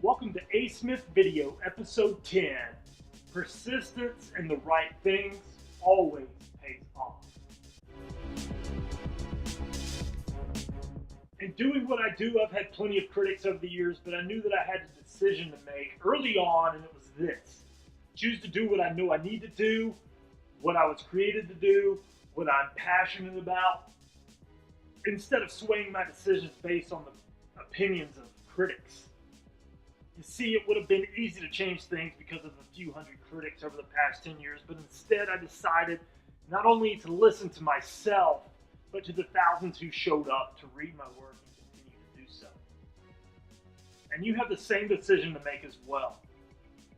Welcome to asmithvideo episode 10. Persistence in the right things always pays off. In doing what I do, I've had plenty of critics over the years, but I knew that I had a decision to make early on, and it was this. Choose to do what I know I need to do, what I was created to do, what I'm passionate about, instead of swaying my decisions based on the opinions of critics. You see, it would have been easy to change things because of a few hundred critics over the past 10 years, but instead I decided not only to listen to myself, but to the thousands who showed up to read my work and continue to do so. And you have the same decision to make as well.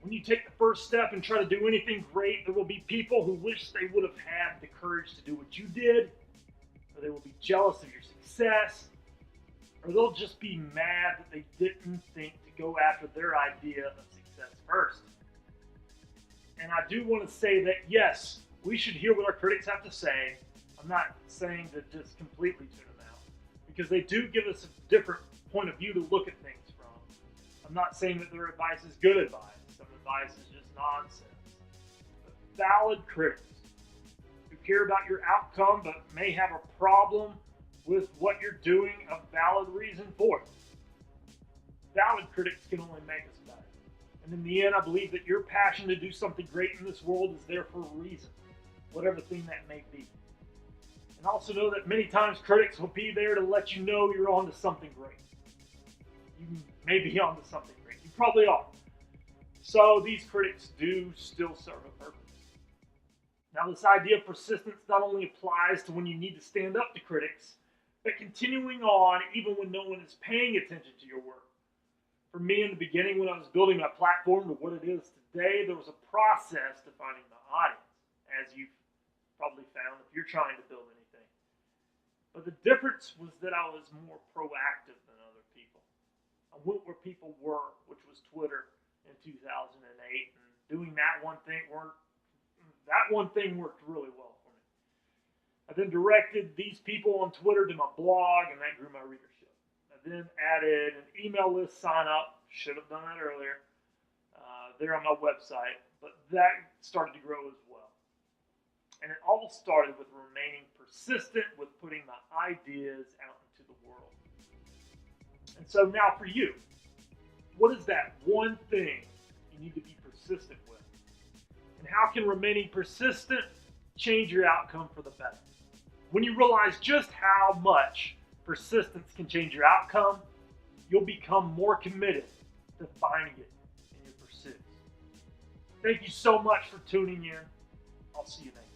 When you take the first step and try to do anything great, there will be people who wish they would have had the courage to do what you did, or they will be jealous of your success, or they'll just be mad that they didn't think to go after their idea of success first. And I do want to say that, yes, we should hear what our critics have to say. I'm not saying to just completely tune them out, because they do give us a different point of view to look at things from. I'm not saying that their advice is good advice. Some advice is just nonsense. But valid critics who care about your outcome but may have a problem with what you're doing, a valid reason for it. Valid critics can only make us better. And in the end, I believe that your passion to do something great in this world is there for a reason, whatever thing that may be. And also know that many times critics will be there to let you know you're onto something great. You may be onto something great. You probably are. So these critics do still serve a purpose. Now, this idea of persistence not only applies to when you need to stand up to critics, but continuing on even when no one is paying attention to your work. For me, in the beginning, when I was building my platform to what it is today, there was a process to finding my audience, as you've probably found if you're trying to build anything. But the difference was that I was more proactive than other people. I went where people were, which was Twitter in 2008, and doing that one thing worked really well for me. I then directed these people on Twitter to my blog, and that grew my readership. I then added an email list sign up, should have done that earlier, there on my website, but that started to grow as well. And it all started with remaining persistent with putting my ideas out into the world. And so now for you, what is that one thing you need to be persistent with? And how can remaining persistent change your outcome for the better? When you realize just how much persistence can change your outcome, you'll become more committed to finding it in your pursuits. Thank you so much for tuning in. I'll see you next time.